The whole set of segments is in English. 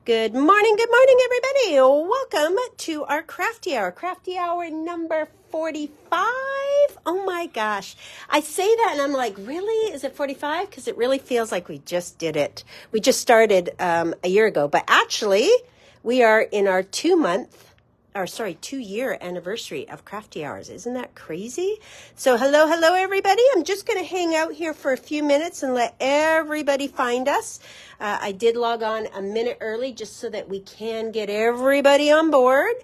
Good morning, everybody. Welcome to our Crafty Hour. Crafty Hour number 45. Oh my gosh. I say that and I'm like, really? Is it 45? Because it really feels like we just did it. We just started a year ago. But actually, we are in our 2-year anniversary of Crafty Hours. Isn't that crazy? So hello, everybody. I'm just going to hang out here for a few minutes and let everybody find us. I did log on a minute early just so that we can get everybody on board.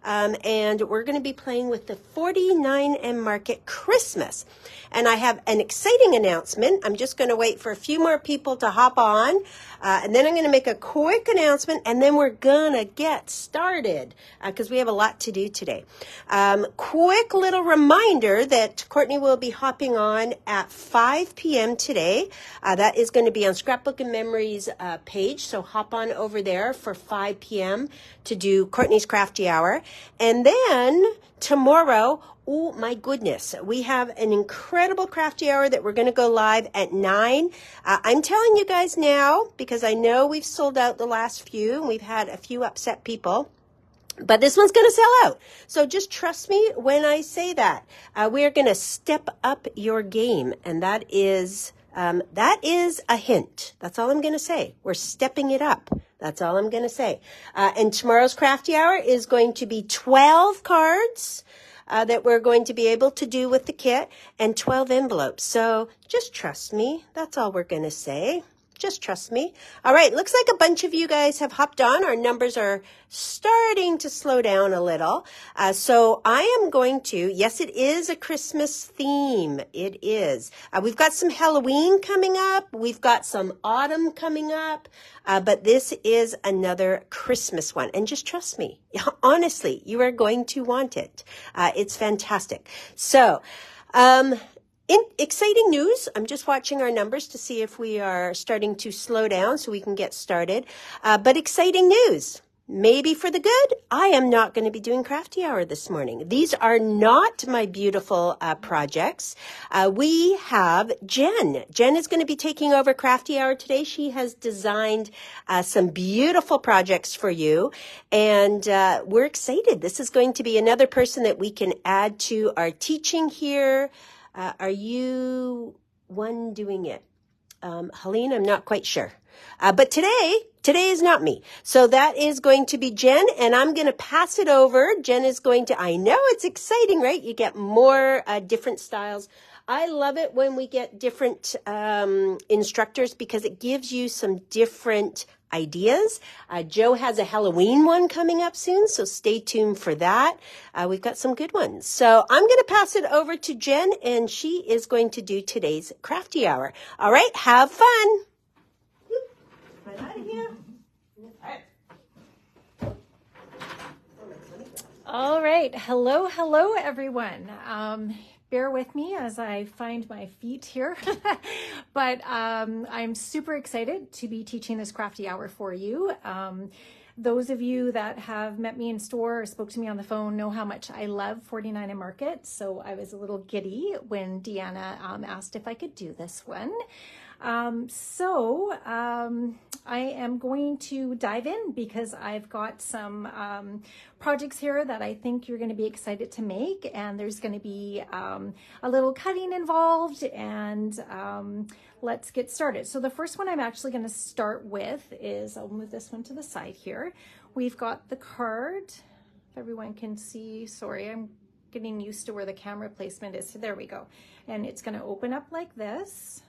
And we're going to be playing with the 49M Market Christmas. And I have an exciting announcement. I'm just going to wait for a few more people to hop on. And then I'm going to make a quick announcement. And then we're going to get started because we have a lot to do today. Quick little reminder that Courtney will be hopping on at 5 p.m. today. That is going to be on Scrapbook and Memories page. So hop on over there for 5 p.m. to do Courtney's Crafty Hour. And then tomorrow, oh my goodness, we have an incredible Crafty Hour that we're going to go live at 9. I'm telling you guys now because I know we've sold out the last few and we've had a few upset people. But this one's going to sell out. So just trust me when I say that. We are going to step up your game. And that is a hint. That's all I'm going to say. We're stepping it up. That's all I'm going to say. And tomorrow's Crafty Hour is going to be 12 cards that we're going to be able to do with the kit and 12 envelopes. So just trust me. That's all we're going to say. Just trust me. All right. Looks like a bunch of you guys have hopped on. Our numbers are starting to slow down a little. So I am going to, yes, it is a Christmas theme. It is. We've got some Halloween coming up. We've got some autumn coming up. But this is another Christmas one. And just trust me. Honestly, you are going to want it. It's fantastic. So, in exciting news, I'm just watching our numbers to see if we are starting to slow down so we can get started. But exciting news, maybe for the good, I am not going to be doing Crafty Hour this morning. These are not my beautiful projects. We have Jen. Jen is going to be taking over Crafty Hour today. She has designed some beautiful projects for you. And we're excited. This is going to be another person that we can add to our teaching here. Are you one doing it? Helene, I'm not quite sure. But today is not me. So that is going to be Jen, and I'm going to pass it over. Jen is going to, I know it's exciting, right? You get more different styles. I love it when we get different instructors because it gives you some different ideas. Joe has a Halloween one coming up soon, so stay tuned for that. We've got some good ones. So I'm going to pass it over to Jen, and she is going to do today's Crafty Hour. All right, have fun. Right out of here. All right. Hello, everyone. Bear with me as I find my feet here, but I'm super excited to be teaching this Crafty Hour for you. Those of you that have met me in store or spoke to me on the phone know how much I love 49M Market, so I was a little giddy when Deanna asked if I could do this one. I am going to dive in because I've got some projects here that I think you're going to be excited to make, and there's going to be a little cutting involved, and let's get started. So the first one I'm actually going to start with is, I'll move this one to the side here. We've got the card, if everyone can see, sorry, I'm getting used to where the camera placement is. So there we go. And it's going to open up like this.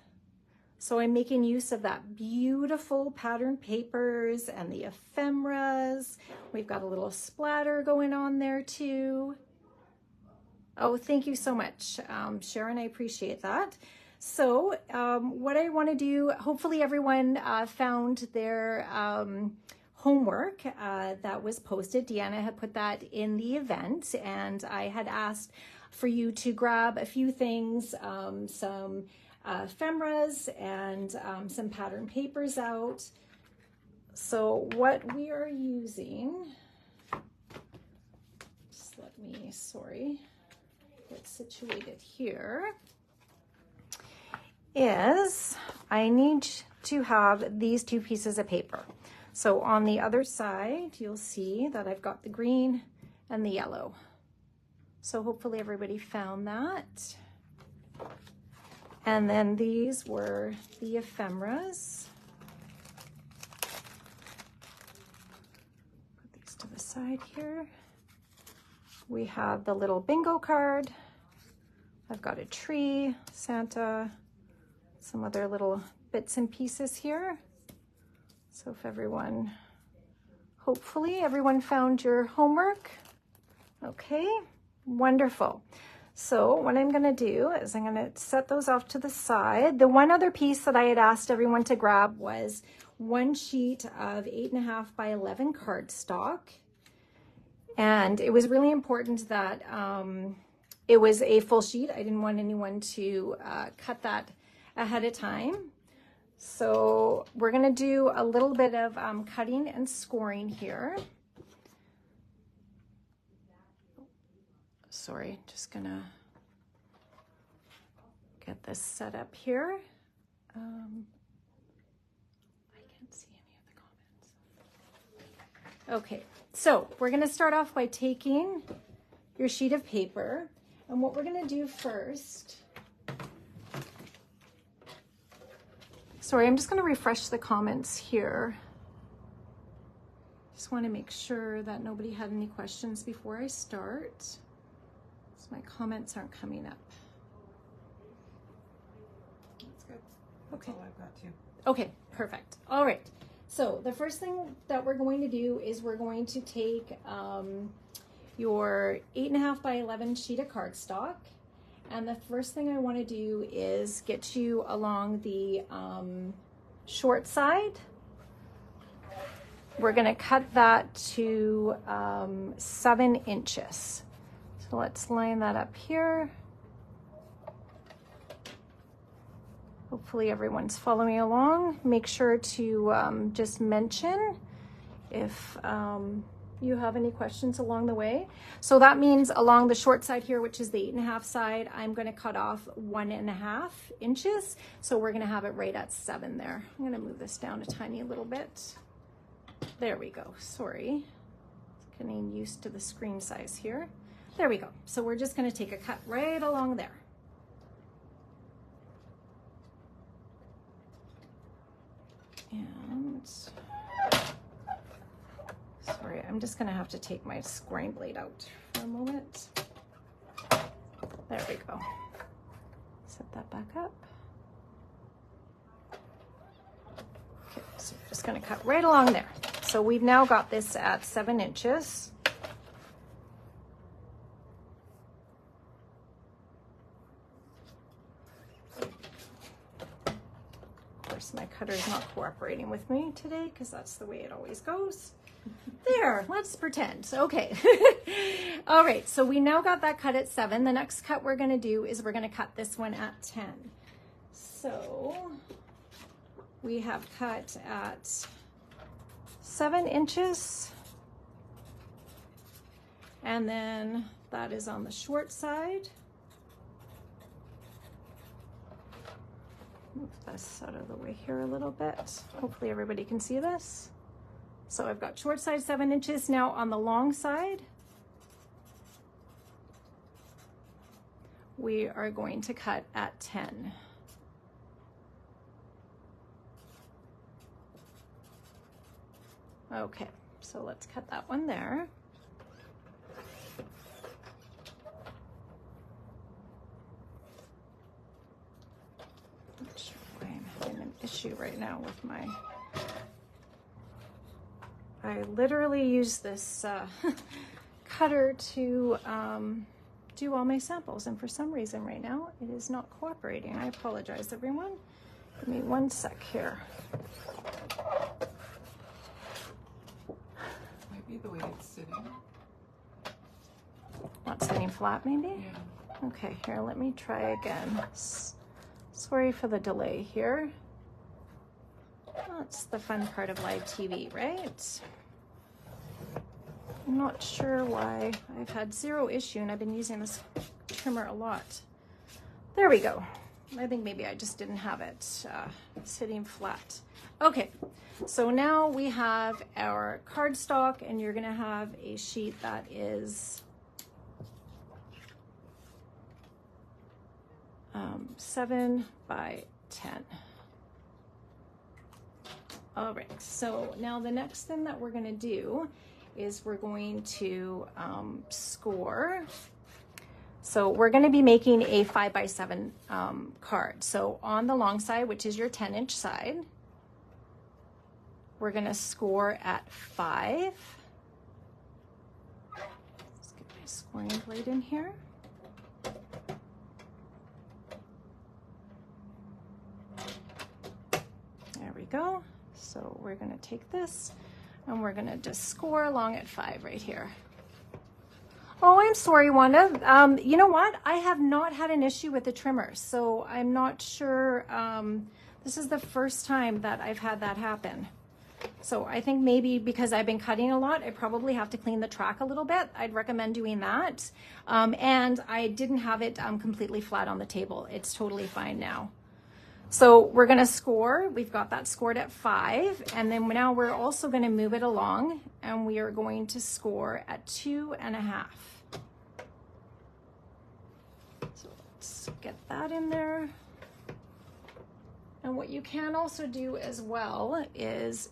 So I'm making use of that beautiful pattern papers and the ephemeras. We've got a little splatter going on there too. Oh, thank you so much, Sharon, I appreciate that. So what I want to do, hopefully everyone found their homework that was posted. Deanna had put that in the event, and I had asked for you to grab a few things, some ephemeras and some pattern papers out. So what we are using, just let me, sorry, get situated here, is I need to have these two pieces of paper. So on the other side, you'll see that I've got the green and the yellow. So hopefully everybody found that. And then these were the ephemeras. Put these to the side here. We have the little bingo card. I've got a tree, Santa, some other little bits and pieces here. So if everyone, hopefully everyone found your homework. Okay, wonderful. So what I'm gonna do is I'm gonna set those off to the side. The one other piece that I had asked everyone to grab was one sheet of 8.5 by 11 cardstock. And it was really important that it was a full sheet. I didn't want anyone to cut that ahead of time. So we're gonna do a little bit of cutting and scoring here. Sorry, just gonna get this set up here. I can't see any of the comments. Okay, so we're gonna start off by taking your sheet of paper, and what we're gonna do first, sorry, I'm just gonna refresh the comments here. Just wanna make sure that nobody had any questions before I start. So my comments aren't coming up. That's good. That's Okay. all I've got too. Okay, perfect. All right. So the first thing that we're going to do is we're going to take your 8.5 by 11 sheet of cardstock. And the first thing I want to do is get you along the short side. We're going to cut that to 7 inches. So let's line that up here. Hopefully everyone's following along. Make sure to just mention if you have any questions along the way. So that means along the short side here, which is the 8.5 side, I'm going to cut off 1.5 inches. So we're going to have it right at 7 there. I'm going to move this down a tiny little bit. There we go. Sorry. Getting used to the screen size here. There we go. So we're just going to take a cut right along there. And sorry, I'm just going to have to take my scoring blade out for a moment. There we go. Set that back up. Okay, so we're just going to cut right along there. So we've now got this at 7 inches. My cutter's not cooperating with me today because that's the way it always goes. There, let's pretend. Okay. All right, so we now got that cut at 7. The next cut we're going to do is we're going to cut this one at 10. So we have cut at 7 inches. And then that is on the short side. Move this out of the way here a little bit. Hopefully everybody can see this. So I've got short side 7 inches. Now on the long side, we are going to cut at 10. Okay, so let's cut that one there. Not sure why I'm having an issue right now with my, I literally use this cutter to do all my samples, and for some reason right now it is not cooperating. I apologize, everyone. Give me 1 sec here. Might be the way it's sitting. Not sitting flat, maybe? Yeah. Okay, here, let me try again. Sorry for the delay here. That's the fun part of live TV, right? I'm not sure why I've had 0 issue and I've been using this trimmer a lot. There we go. I think maybe I just didn't have it sitting flat. Okay, so now we have our cardstock, and you're gonna have a sheet that is 7 by 10. All right, so now the next thing that we're gonna do is we're going to score. So we're gonna be making a 5 by 7 card. So on the long side, which is your 10-inch side, we're gonna score at 5. Let's get my scoring blade in here. There we go. So we're gonna take this and we're gonna just score along at 5 right here. Oh, I'm sorry, Wanda. You know what? I have not had an issue with the trimmer, so I'm not sure. This is the first time that I've had that happen. So I think maybe because I've been cutting a lot, I probably have to clean the track a little bit. I'd recommend doing that. And I didn't have it completely flat on the table. It's totally fine now. So we're gonna score, we've got that scored at 5, and then now we're also gonna move it along, and we are going to score at 2.5. So let's get that in there. And what you can also do as well is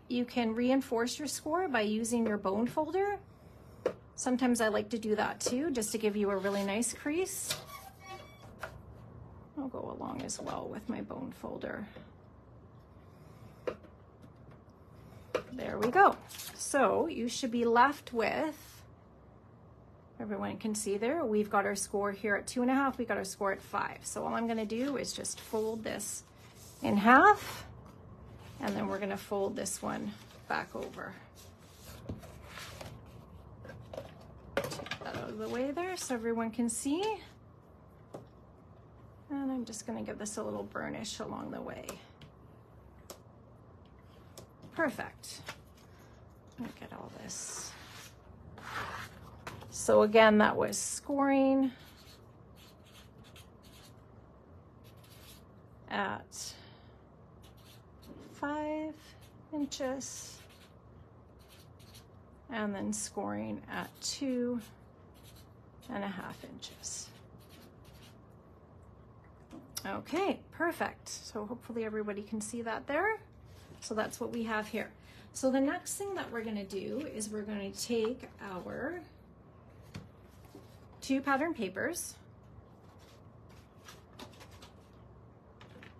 you can reinforce your score by using your bone folder. Sometimes I like to do that too, just to give you a really nice crease. I'll go along as well with my bone folder. There we go. So you should be left with, everyone can see there, we've got our score here at 2.5, we got our score at 5. So all I'm gonna do is just fold this in half, and then we're gonna fold this one back over. Take that out of the way there so everyone can see. And I'm just going to give this a little burnish along the way. Perfect. Let me get all this. So again, that was scoring at 5 inches and then scoring at 2.5 inches. Okay, perfect. So hopefully everybody can see that there. So that's what we have here. So the next thing that we're gonna do is we're gonna take our 2 pattern papers.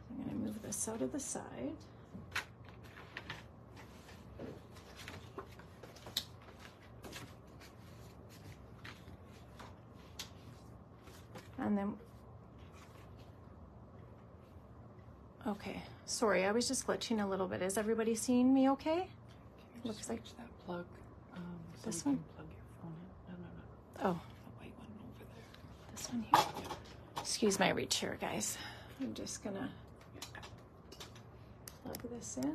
I'm gonna move this out of the side. And then okay, sorry, I was just glitching a little bit. Is everybody seeing me okay? Looks like that plug. So this you one? can plug your phone in. No. Oh, The white one over there. this one here. Excuse my reach here, guys. I'm just gonna plug this in. It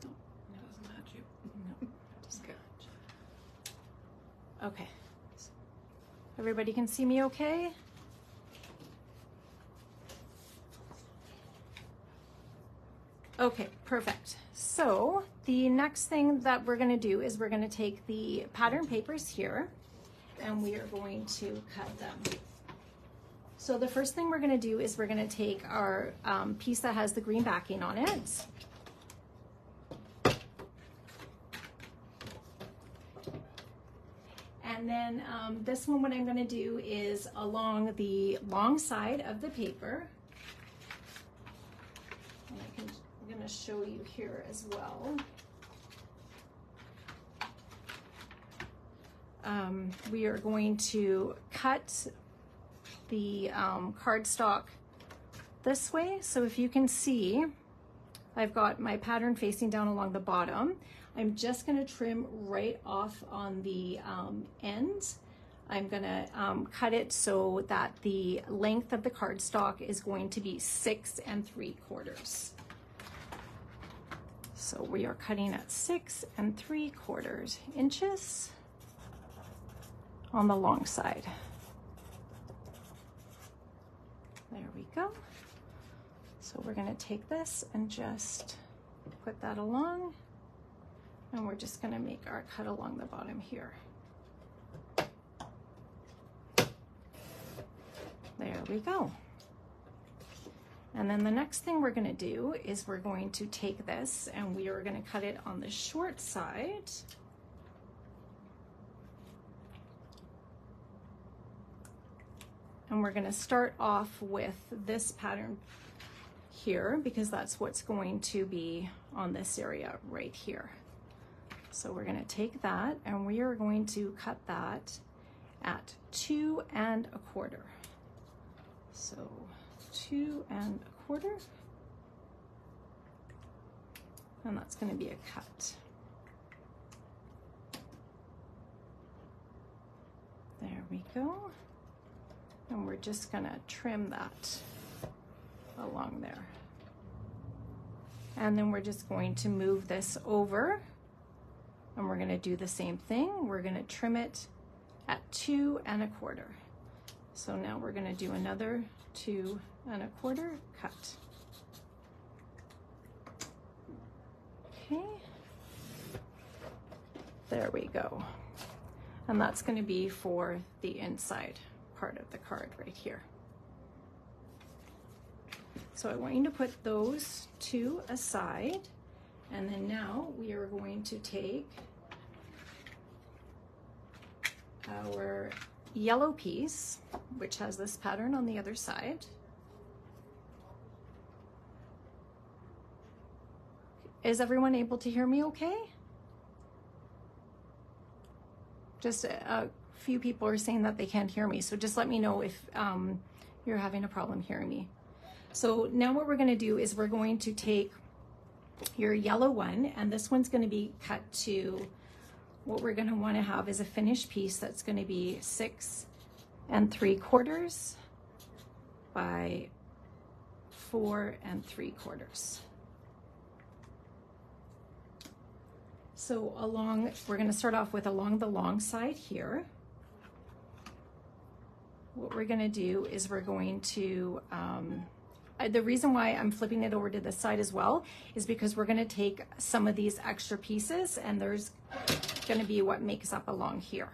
doesn't match you. No, Just good. okay. Everybody can see me okay? Okay, perfect. So the next thing that we're gonna do is we're gonna take the pattern papers here and we are going to cut them. So the first thing we're gonna do is we're gonna take our piece that has the green backing on it. And then this one, what I'm gonna do is along the long side of the paper. And I'm gonna show you here as well. We are going to cut the cardstock this way. So if you can see, I've got my pattern facing down along the bottom. I'm just gonna trim right off on the end. I'm gonna cut it so that the length of the cardstock is going to be 6 3/4. So we are cutting at 6 3/4 inches on the long side. There we go. So we're going to take this and just put that along, and we're just going to make our cut along the bottom here. There we go. And then the next thing we're going to do is we're going to take this and we are going to cut it on the short side. And we're going to start off with this pattern here because that's what's going to be on this area right here. So we're going to take that and we are going to cut that at 2 1/4. So 2 1/4, and that's going to be a cut. There we go. And we're just going to trim that along there. And then we're just going to move this over and we're going to do the same thing. We're going to trim it at 2 1/4. So now we're going to do another 2 1/4 cut. Okay, there we go. And that's going to be for the inside part of the card right here. So I want you to put those two aside, and then now we are going to take our yellow piece, which has this pattern on the other side. Is everyone able to hear me okay? Just a few people are saying that they can't hear me, so just let me know if you're having a problem hearing me. So now what we're going to do is we're going to take your yellow one, and this one's going to be cut to, what we're going to want to have is a finished piece that's going to be 6 3/4 by 4 3/4. So we're going to start off with along the long side here. What we're going to do is we're going to, the reason why I'm flipping it over to this side as well is because we're going to take some of these extra pieces and there's going to be what makes up along here.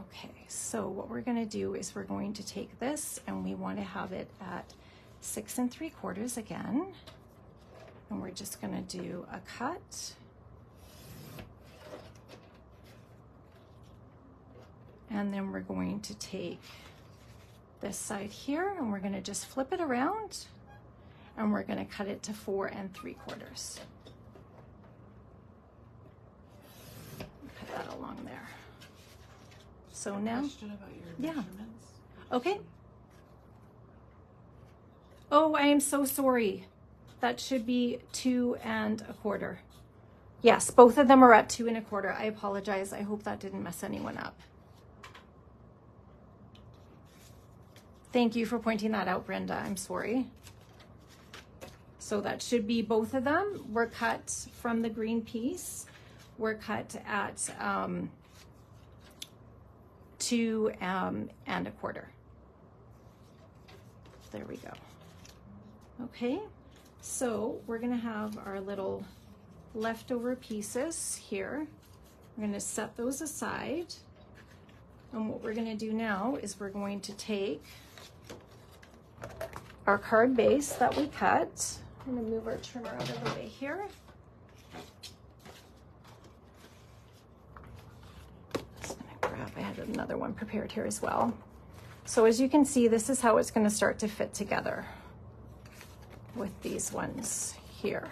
Okay, so what we're going to do is we're going to take this and we want to have it at 6 3/4 again. And we're just going to do a cut. And then we're going to take this side here and we're going to just flip it around and we're going to cut it to 4 3/4. Put that along there. So now, Question about your measurements. Okay. Oh, I am so sorry. That should be 2 1/4. Yes, both of them are at 2 1/4. I apologize. I hope that didn't mess anyone up. Thank you for pointing that out, Brenda. I'm sorry. So that should be both of them. We're cut from the green piece. We're cut at 2 1/4. There we go. Okay, so we're gonna have our little leftover pieces here. We're gonna set those aside. And what we're gonna do now is we're going to take our card base that we cut. I'm gonna move our trimmer out of the way here. Just gonna grab, I had another one prepared here as well. So as you can see, this is how it's gonna start to fit together with these ones here.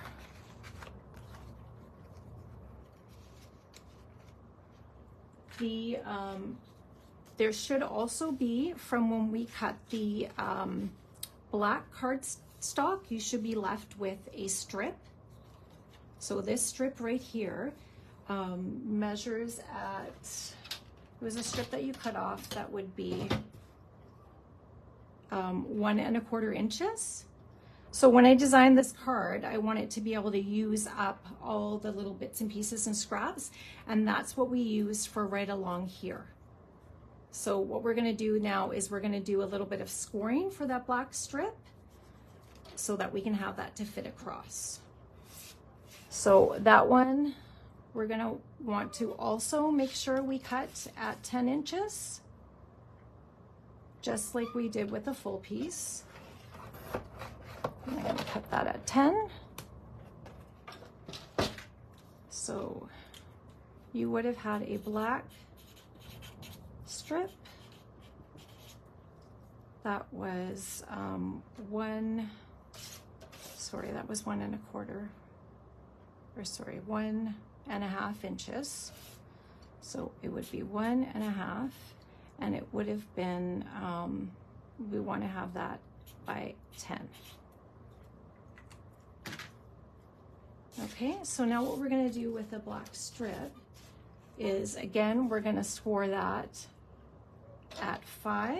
There should also be, from when we cut the black cardstock, you should be left with a strip. So this strip right here measures at, it was a strip that you cut off that would be 1 1/4 inches. So when I designed this card, I wanted to be able to use up all the little bits and pieces and scraps, and that's what we used for right along here. So what we're gonna do now is we're gonna do a little bit of scoring for that black strip so that we can have that to fit across. So that one, we're gonna want to also make sure we cut at 10 inches, just like we did with the full piece. I'm going to cut that at 10. So you would have had a black strip that was that was 1 1/4, or sorry, 1.5 inches. So it would be 1.5, and it would have been, we want to have that by 10. Okay, so now what we're going to do with the black strip is, again, we're going to score that at 5.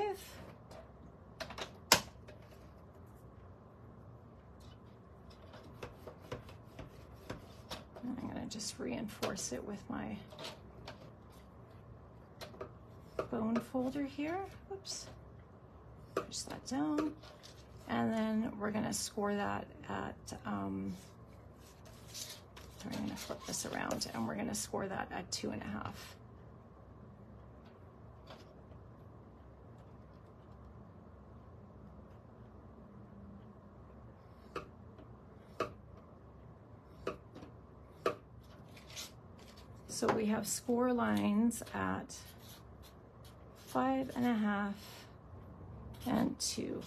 And I'm going to just reinforce it with my bone folder here. Oops. Push that down. And then we're going to score that at, I'm going to flip this around, and we're going to score that at 2.5. So we have score lines at 5.5 and 2.5.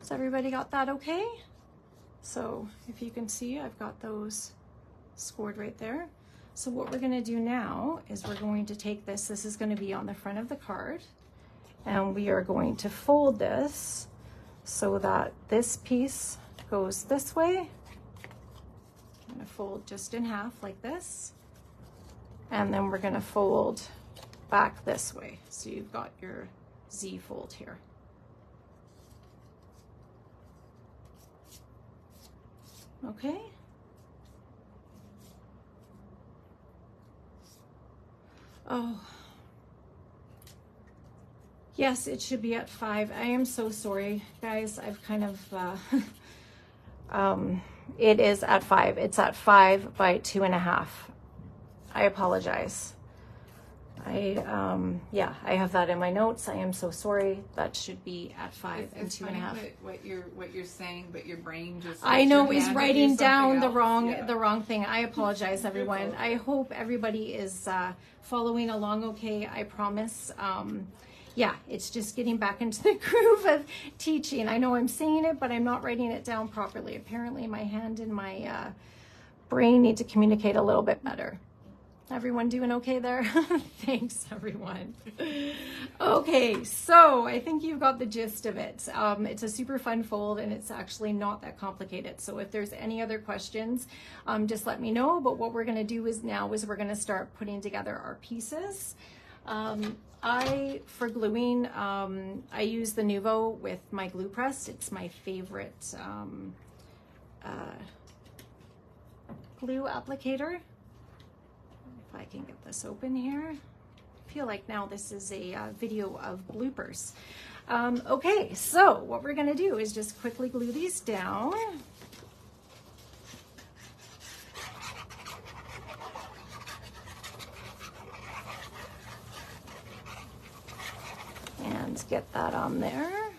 So everybody got that okay? So if you can see, I've got those scored right there. So what we're gonna do now is we're going to take this is gonna be on the front of the card, and we are going to fold this so that this piece goes this way. I'm gonna fold just in half like this, and then we're gonna fold back this way. So you've got your Z fold here. Okay. Oh. Yes, it should be at 5. I am so sorry, guys. I've kind of, it is at 5. It's at 5 by 2.5. I apologize. Yeah, I have that in my notes. I am so sorry. That should be at 5 and 2.5. What you're saying, but your brain just. I know is writing down the wrong Yeah. the wrong thing. I apologize, everyone. I hope everybody is following along okay. I promise. Yeah, it's just getting back into the groove of teaching. I know I'm saying it, but I'm not writing it down properly. Apparently, my hand and my brain need to communicate a little bit better. Everyone doing okay there? Thanks, everyone. Okay, so I think you've got the gist of it. It's a super fun fold, and it's actually not that complicated. So if there's any other questions, just let me know. But what we're going to do is we're going to start putting together our pieces. For gluing, I use the Nuvo with my glue press. It's my favorite glue applicator. If I can get this open here. I feel like now this is a video of bloopers. Okay, so what we're gonna do is just quickly glue these down. And get that on there.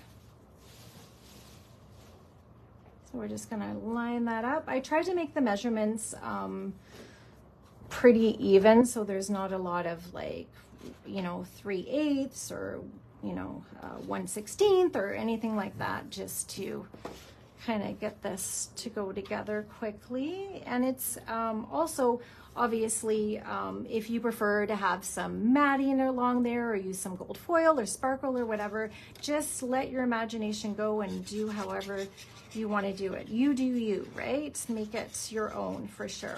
So we're just gonna line that up. I tried to make the measurements pretty even, so there's not a lot of 3/8 or 1/16 or anything like that, just to kind of get this to go together quickly. And it's also obviously if you prefer to have some matting along there or use some gold foil or sparkle or whatever, just let your imagination go and do however you want to do it. You do you, right? Make it your own for sure.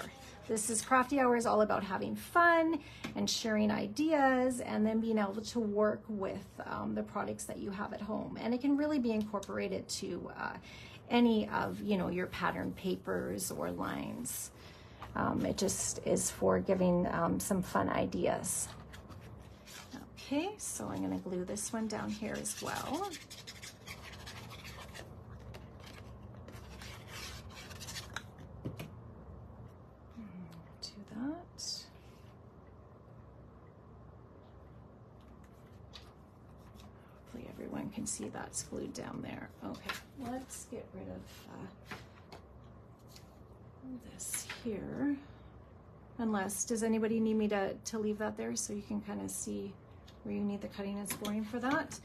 This is Crafty Hour is all about having fun and sharing ideas and then being able to work with the products that you have at home. And it can really be incorporated to any of, you know, your pattern papers or lines. It just is for giving some fun ideas. Okay, so I'm going to glue this one down here as well. Hopefully everyone can see that's glued down there. Okay, let's get rid of this here. Unless, does anybody need me to leave that there so you can kind of see where you need the cutting and scoring for that?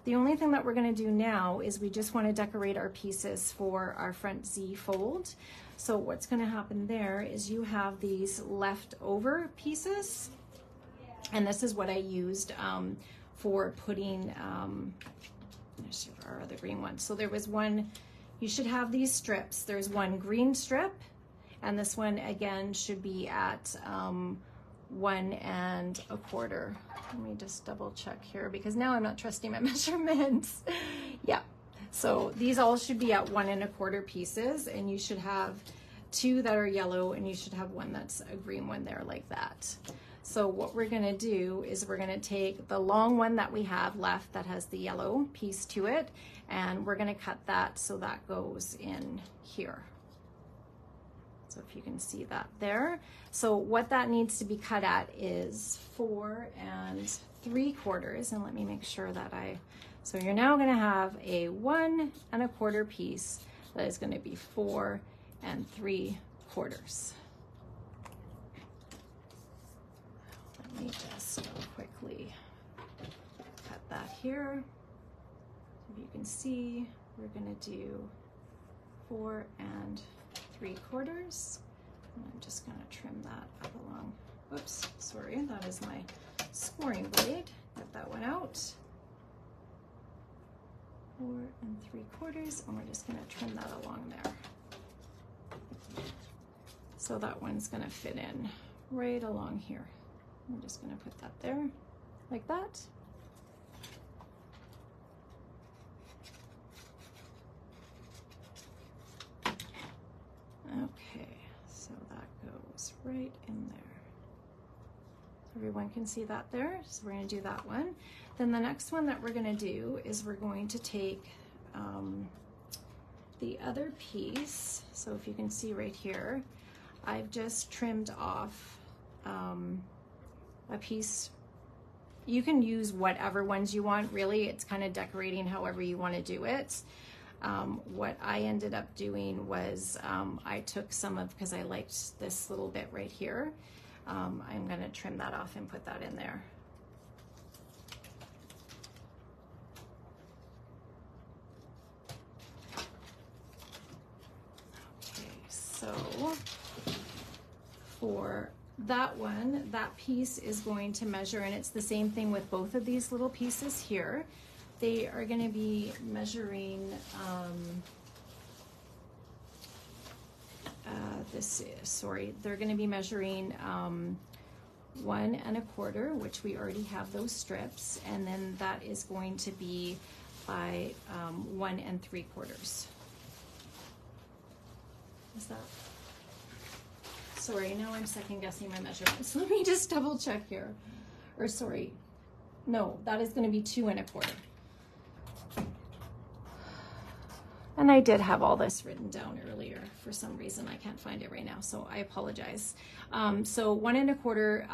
The only thing that we're going to do now is we just want to decorate our pieces for our front Z fold. So what's going to happen there is you have these leftover pieces, and this is what I used for putting our other green one. So there was one, you should have these strips. There's one green strip, and this one again should be at 1 1/4. Let me just double check here because now I'm not trusting my measurements. Yeah, so these all should be at 1 1/4 pieces, and you should have 2 that are yellow and you should have 1 that's a green one there like that. So what we're gonna do is we're gonna take the long one that we have left that has the yellow piece to it, and we're gonna cut that so that goes in here. So if you can see that there. So what that needs to be cut at is 4 3/4, and let me make sure that so you're now gonna have a 1 1/4 piece that is gonna be 4 3/4. Let me just quickly cut that here. If you can see, we're gonna do 4 3/4. And I'm just gonna trim that up along. Oops, sorry, that is my scoring blade. Get that one out. 4 3/4, and we're just gonna trim that along there. So that one's gonna fit in right along here. I'm just gonna put that there, like that. Okay, so that goes right in there. So everyone can see that there. So we're gonna do that one. Then the next one that we're gonna do is we're going to take the other piece. So if you can see right here, I've just trimmed off a piece. You can use whatever ones you want, really. It's kind of decorating however you want to do it. What I ended up doing was I took some of, because I liked this little bit right here, I'm going to trim that off and put that in there. Okay, so for that one, that piece is going to measure, and it's the same thing with both of these little pieces here. They are going to be measuring they're going to be measuring 1 1/4, which we already have those strips, and then that is going to be by 1 3/4. Is that? Sorry, now I'm second guessing my measurements. Let me just double check here. Or sorry, no, that is going to be 2 1/4. And I did have all this written down earlier. For some reason, I can't find it right now, so I apologize. So 1 1/4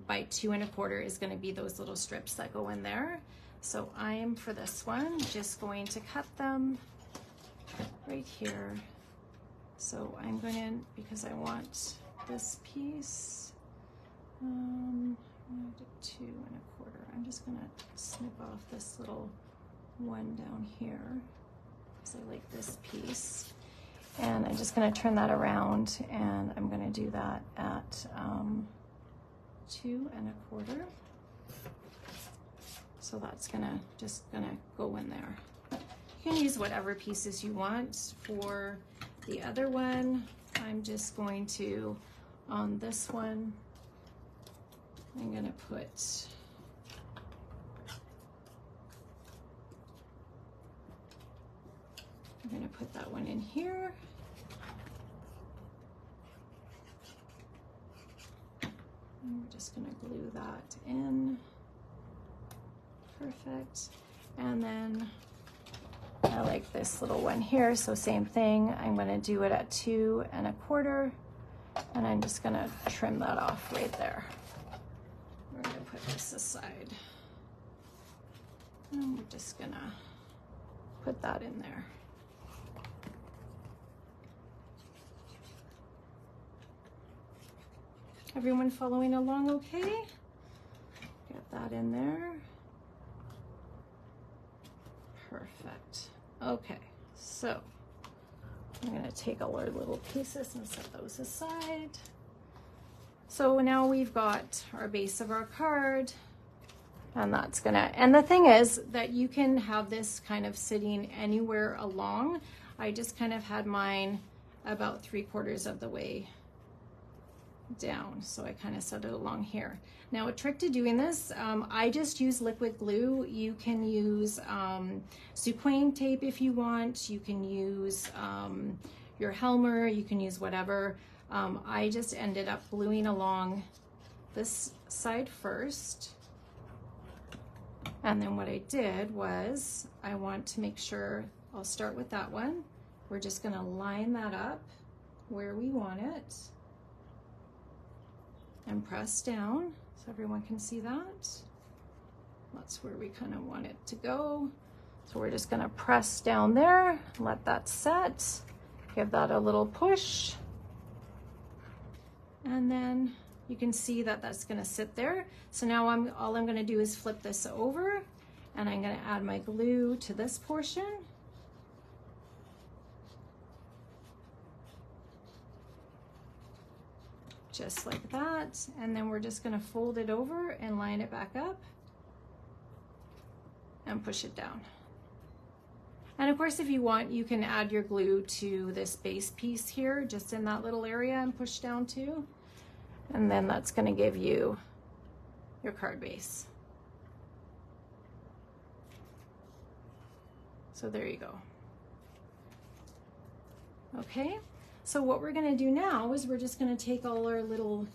by 2 1/4 is going to be those little strips that go in there. So I'm, for this one, just going to cut them right here. So I'm going to, because I want this piece, 2 1/4. I'm just going to snip off this little one down here. So I like this piece, and I'm just going to turn that around, and I'm going to do that at 2 1/4. So that's just gonna go in there. You can use whatever pieces you want. For the other one, I'm just going to on this one, I'm gonna put that one in here. And we're just gonna glue that in. Perfect. And then I like this little one here, so same thing. I'm gonna do it at 2 1/4, and I'm just gonna trim that off right there. We're gonna put this aside. And we're just gonna put that in there. Everyone following along okay? Get that in there. Perfect. Okay, so I'm gonna take all our little pieces and set those aside. So now we've got our base of our card, and that's gonna, and the thing is that you can have this kind of sitting anywhere along. I just kind of had mine about 3/4 of the way down, so I kind of set it along here. Now a trick to doing this, I just use liquid glue. You can use Suquane tape if you want. You can use your Helmer, you can use whatever. I just ended up gluing along this side first, and then what I did was, I want to make sure, I'll start with that one. We're just gonna line that up where we want it and press down so everyone can see that. That's where we kind of want it to go. So we're just gonna press down there, let that set, give that a little push. And then you can see that that's gonna sit there. So now all I'm gonna do is flip this over, and I'm gonna add my glue to this portion. Just like that, and then we're just gonna fold it over and line it back up and push it down. And of course, if you want, you can add your glue to this base piece here, just in that little area, and push down too. And then that's gonna give you your card base. So there you go. Okay. So what we're gonna do now is we're just gonna take all our little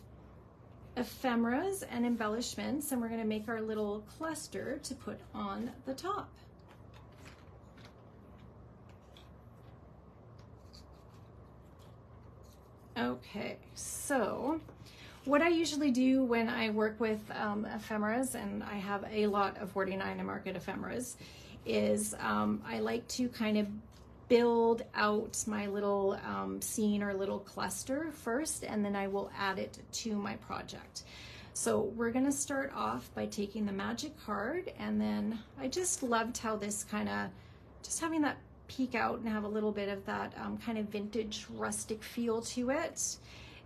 ephemeras and embellishments, and we're gonna make our little cluster to put on the top. Okay, so what I usually do when I work with ephemeras, and I have a lot of 49 and market ephemeras, is I like to kind of build out my little scene or little cluster first, and then I will add it to my project. So we're gonna start off by taking the magic card, and then I just loved how this kind of, just having that peek out and have a little bit of that kind of vintage rustic feel to it.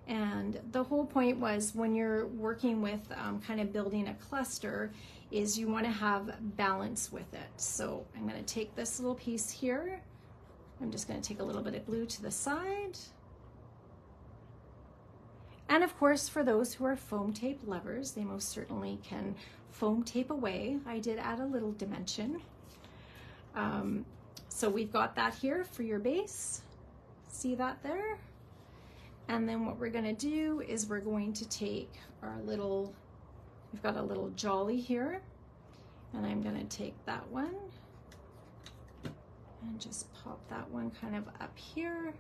And the whole point was, when you're working with kind of building a cluster, is you want to have balance with it. So I'm going to take this little piece here. I'm just going to take a little bit of glue to the side. And of course, for those who are foam tape lovers, they most certainly can foam tape away. I did add a little dimension. So we've got that here for your base. See that there? And then what we're gonna do is we're going to take our little, we've got a little jolly here, and I'm gonna take that one and just pop that one kind of up here.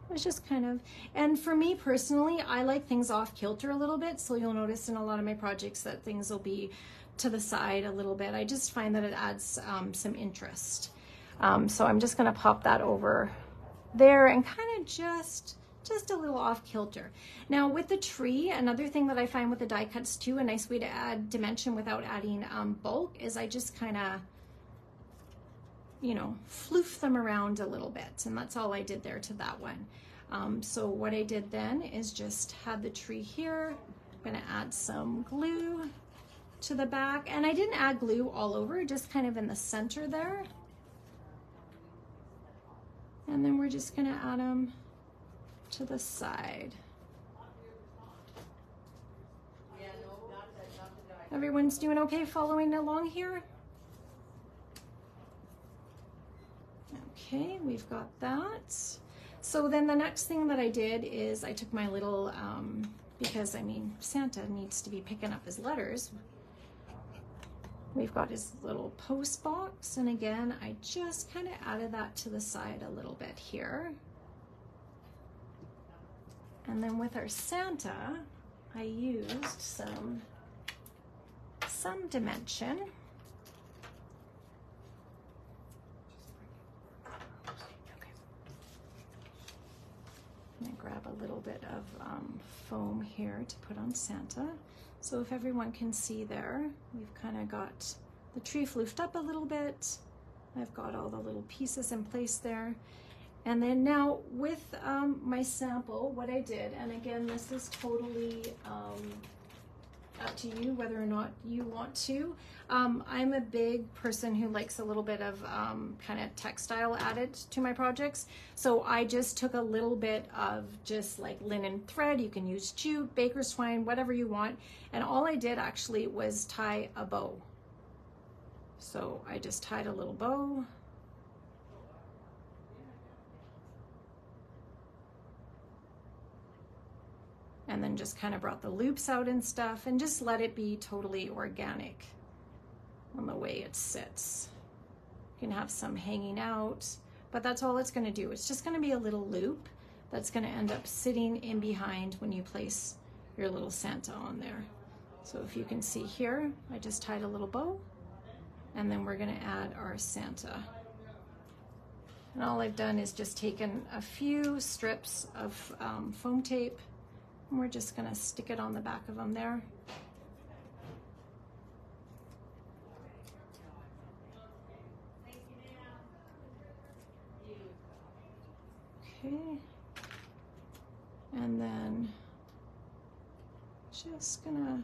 It's just kind of, and for me personally, I like things off kilter a little bit, so you'll notice in a lot of my projects that things will be to the side a little bit. I just find that it adds some interest. So I'm just gonna pop that over there and kind of just a little off kilter. Now with the tree, another thing that I find with the die cuts too, a nice way to add dimension without adding bulk, is I just kind of, you know, floof them around a little bit, and that's all I did there to that one. So what I did then is just had the tree here. I'm gonna add some glue to the back, and I didn't add glue all over, just kind of in the center there. And then we're just gonna add them to the side. Everyone's doing okay following along here? Okay, we've got that. So then the next thing that I did is I took my little, because I mean, Santa needs to be picking up his letters. We've got his little post box, and again, I just kind of added that to the side a little bit here. And then with our Santa, I used some dimension. Okay. I'm gonna grab a little bit of foam here to put on Santa. So if everyone can see there, we've kind of got the tree floofed up a little bit. I've got all the little pieces in place there. And then now with my sample, what I did, and again, this is totally up to you whether or not you want to. I'm a big person who likes a little bit of kind of textile added to my projects. So I just took a little bit of just like linen thread. You can use jute, baker's twine, whatever you want. And all I did actually was tie a bow. So I just tied a little bow. And then just kind of brought the loops out and stuff and just let it be totally organic on the way it sits. You can have some hanging out, but that's all it's gonna do. It's just gonna be a little loop that's gonna end up sitting in behind when you place your little Santa on there. So if you can see here, I just tied a little bow, and then we're gonna add our Santa. And all I've done is just taken a few strips of foam tape, and we're just gonna stick it on the back of them there. Okay. And then just gonna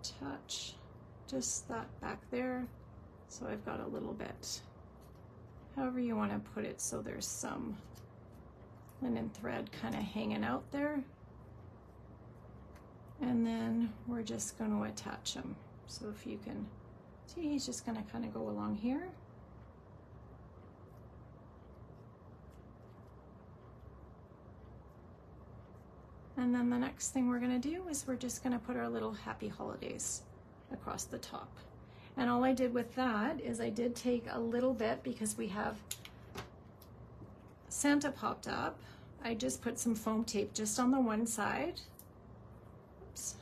touch just that back there. So I've got a little bit, however you wanna put it, so there's some linen thread kind of hanging out there. And then we're just going to attach him. So if you can see, he's just going to kind of go along here. And then the next thing we're going to do is we're just going to put our little happy holidays across the top. And all I did with that is I did take a little bit, because we have Santa popped up. I just put some foam tape just on the one side. Oops.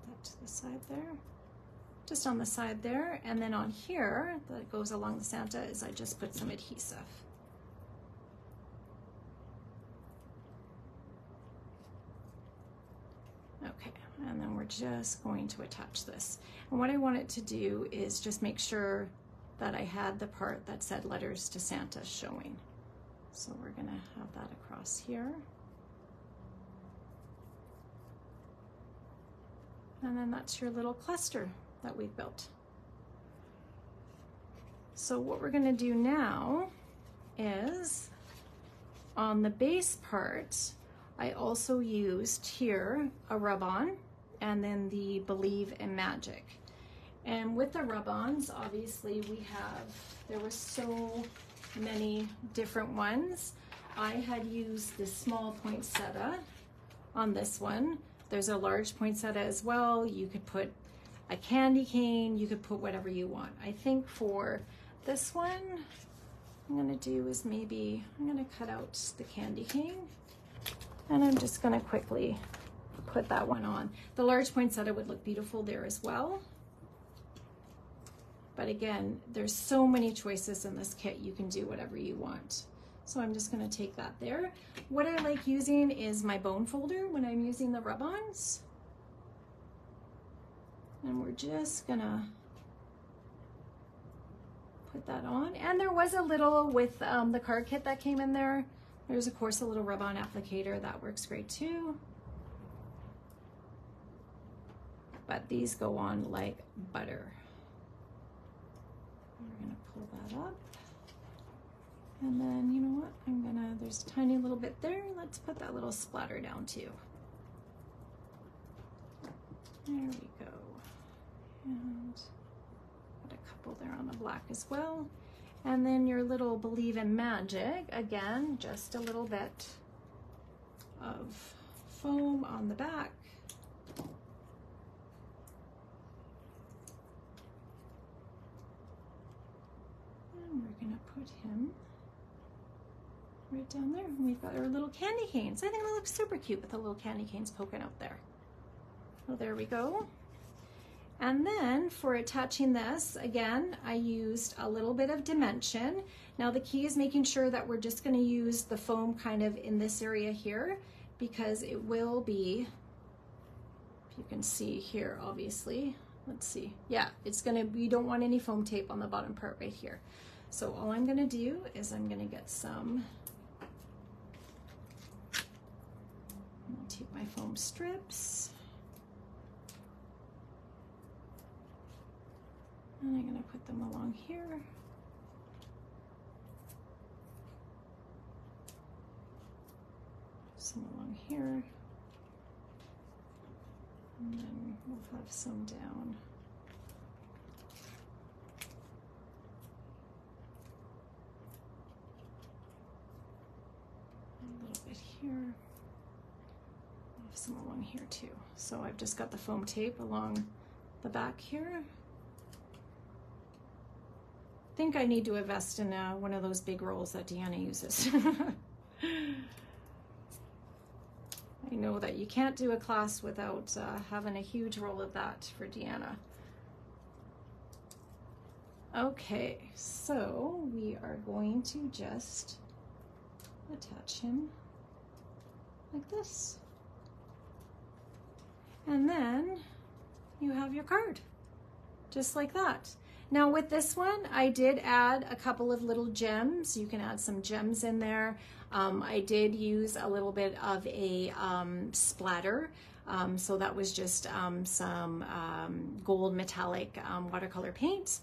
Put that to the side there. Just on the side there. And then on here, that goes along the Santa, is I just put some adhesive. Okay, and then we're just going to attach this. And what I want it to do is just make sure that I had the part that said letters to Santa showing. So we're gonna have that across here. And then that's your little cluster that we've built. So what we're gonna do now is, on the base part, I also used here a rub-on and then the Believe in Magic. And with the rub-ons, obviously there were so many different ones. I had used the small poinsettia on this one. There's a large poinsettia as well. You could put a candy cane, you could put whatever you want. I think for this one, I'm gonna do is maybe, I'm gonna cut out the candy cane, and I'm just gonna quickly put that one on. The large poinsettia would look beautiful there as well. But again, there's so many choices in this kit, you can do whatever you want. So I'm just gonna take that there. What I like using is my bone folder when I'm using the rub-ons. And we're just gonna put that on. And there was a little, with the card kit that came in there, there's of course a little rub-on applicator that works great too. But these go on like butter. We're gonna pull that up. And then, you know what, there's a tiny little bit there. Let's put that little splatter down too. There we go. And put a couple there on the black as well. And then your little Believe in Magic, again, just a little bit of foam on the back. And we're gonna put him right down there. And we've got our little candy canes. I think it looks super cute with the little candy canes poking out there. So there we go. And then for attaching this, again, I used a little bit of dimension. Now the key is making sure that we're just gonna use the foam kind of in this area here, because it will be, if you can see here, obviously, let's see. Yeah, it's gonna, you don't want any foam tape on the bottom part right here. So all I'm gonna do is I'm gonna get some, I'll take my foam strips. And I'm going to put them along here. Some along here. And then we'll have some down. A little bit here. We'll have some along here too. So I've just got the foam tape along the back here. I think I need to invest in one of those big rolls that Deanna uses. I know that you can't do a class without having a huge roll of that for Deanna. Okay, so we are going to just attach him like this. And then you have your card, just like that. Now with this one, I did add a couple of little gems. You can add some gems in there. I did use a little bit of a splatter. So that was just some gold metallic watercolor paint.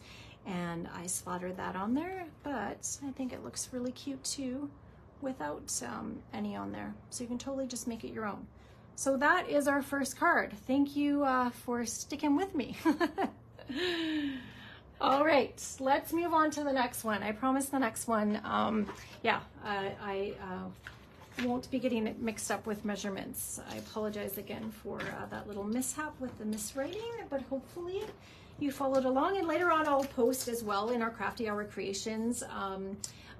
And I splattered that on there, but I think it looks really cute too without any on there. So you can totally just make it your own. So that is our first card. Thank you for sticking with me. All right, let's move on to the next one. I promise the next one, I won't be getting it mixed up with measurements. I apologize again for that little mishap with the miswriting, but hopefully you followed along. And later on, I'll post as well in our Crafty Hour creations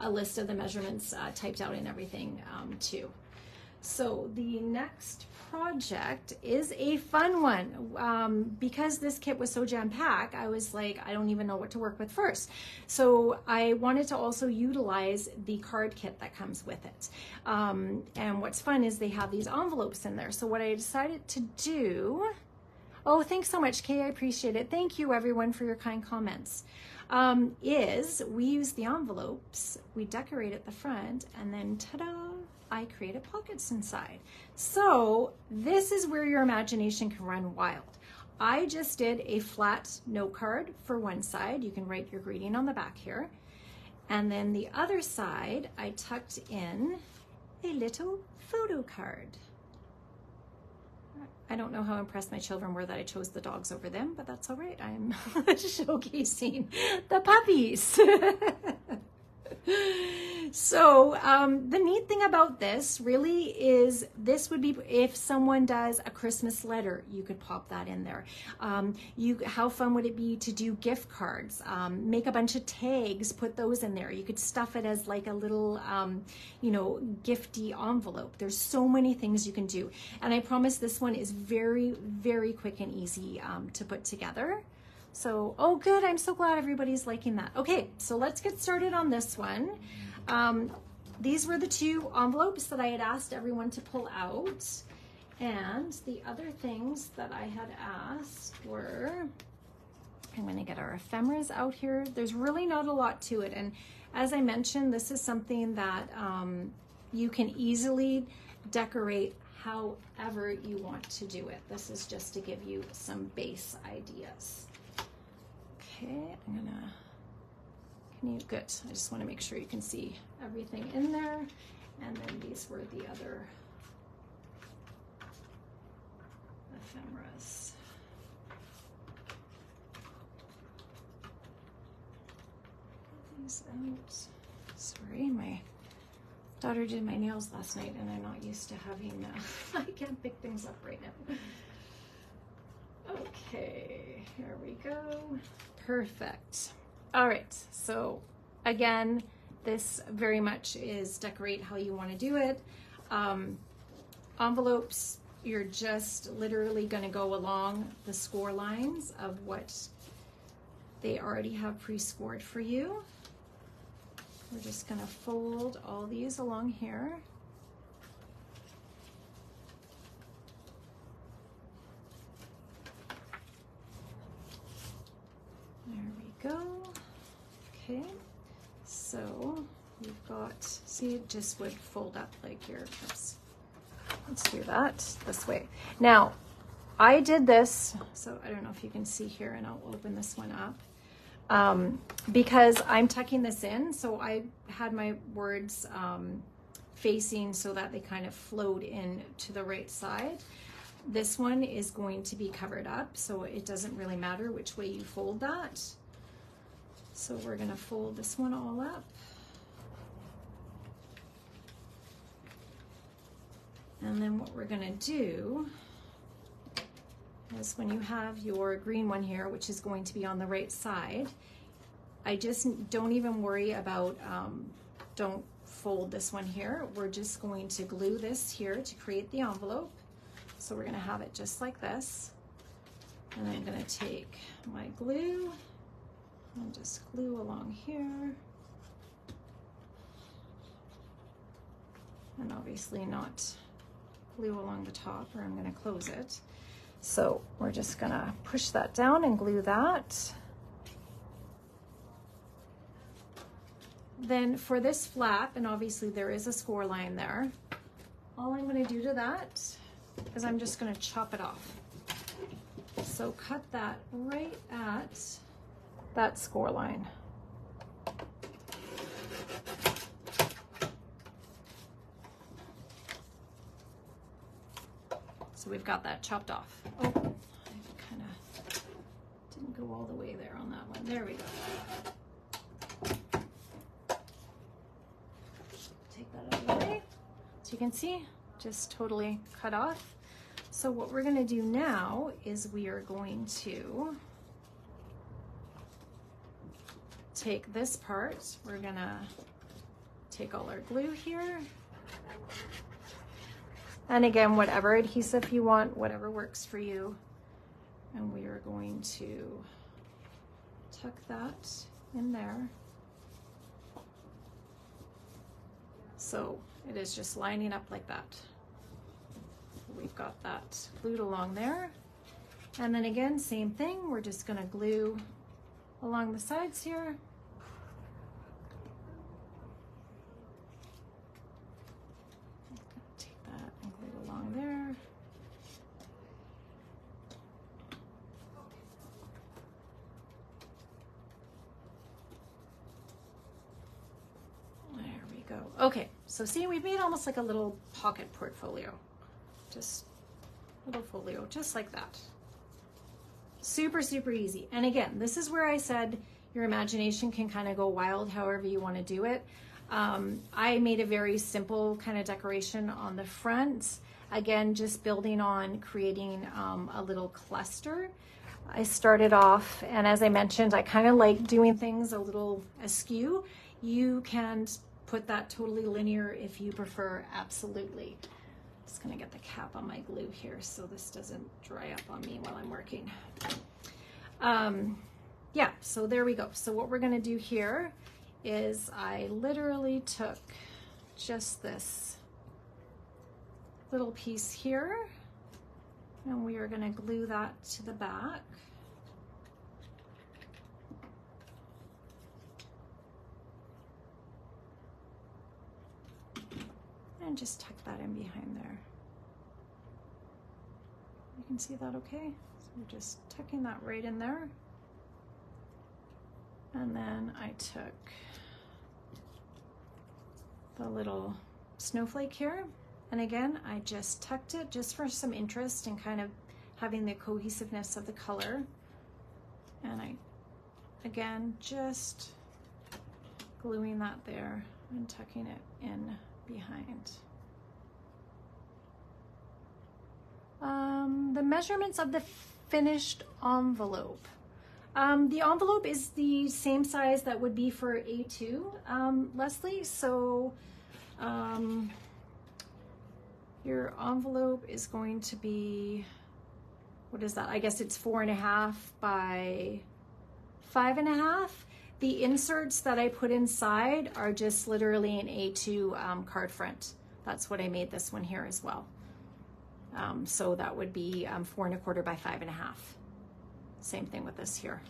a list of the measurements typed out and everything too. So the next project is a fun one. Because this kit was so jam-packed, I was like, I don't even know what to work with first. So I wanted to also utilize the card kit that comes with it. And what's fun is they have these envelopes in there. So what I decided to do, oh, thanks so much, Kay, I appreciate it. Thank you everyone for your kind comments. Is we use the envelopes, we decorate at the front, and then ta-da, I created pockets inside. So this is where your imagination can run wild. I just did a flat note card for one side. You can write your greeting on the back here. And then the other side, I tucked in a little photo card. I don't know how impressed my children were that I chose the dogs over them, but that's all right. I'm showcasing the puppies. So the neat thing about this really is this would be if someone does a Christmas letter, you could pop that in there. How fun would it be to do gift cards, make a bunch of tags, put those in there. You could stuff it as like a little, gifty envelope. There's so many things you can do. And I promise this one is very, very quick and easy to put together. So, oh good, I'm so glad everybody's liking that. Okay, so let's get started on this one. These were the two envelopes that I had asked everyone to pull out. And the other things that I had asked were, I'm gonna get our ephemeras out here. There's really not a lot to it. And as I mentioned, this is something that you can easily decorate however you want to do it. This is just to give you some base ideas. Okay, I'm gonna, good. I just want to make sure you can see everything in there. And then these were the other ephemeras. these out. Sorry, my daughter did my nails last night and I'm not used to having, I can't pick things up right now. Okay, here we go. Perfect. All right, so again, this very much is decorate how you want to do it. Envelopes, you're just literally going to go along the score lines of what they already have pre-scored for you. We're just going to fold all these along here. There we go. Okay, so we've got, see, it just would fold up like your cups. Let's do that this way. Now, I did this, so I don't know if you can see here, and I'll open this one up. Because I'm tucking this in, so I had my words facing so that they kind of flowed in to the right side. This one is going to be covered up, so it doesn't really matter which way you fold that. So we're going to fold this one all up. And then what we're going to do is when you have your green one here, which is going to be on the right side, I just don't even worry about, don't fold this one here. We're just going to glue this here to create the envelope. So we're going to have it just like this. And I'm going to take my glue and just glue along here. And obviously not glue along the top, or I'm going to close it. So we're just going to push that down and glue that. Then for this flap, and obviously there is a score line there, all I'm going to do to that is I'm just going to chop it off. So cut that right at that score line. So we've got that chopped off. Oh, I kind of didn't go all the way there on that one. There we go. Take that out of the way. So you can see, just totally cut off. So what we're going to do now is we are going to take this part. We're going to take all our glue here. And again, whatever adhesive you want, whatever works for you. And we are going to tuck that in there. So it is just lining up like that. We've got that glued along there. And then again, same thing. We're just going to glue along the sides here. There. There we go. Okay, so see, we've made almost like a little pocket portfolio. Just a little folio, just like that. Super, super easy. And again, this is where I said your imagination can kind of go wild however you want to do it. I made a very simple kind of decoration on the front. Again, just building on creating a little cluster. I started off, and as I mentioned, I kind of like doing things a little askew. You can put that totally linear if you prefer, absolutely. Just gonna get the cap on my glue here so this doesn't dry up on me while I'm working. Yeah, so there we go. So what we're gonna do here is I literally took just this little piece here, and we are going to glue that to the back. And just tuck that in behind there. You can see that okay? So we're just tucking that right in there. And then I took the little snowflake here. And again, I just tucked it just for some interest and kind of having the cohesiveness of the color. And I, again, just gluing that there and tucking it in behind. The measurements of the finished envelope. The envelope is the same size that would be for A2, Leslie. So your envelope is going to be, what is that? I guess it's 4.5 by 5.5. The inserts that I put inside are just literally an A2 card front. That's what I made this one here as well. So that would be 4.25 by 5.5. Same thing with this here.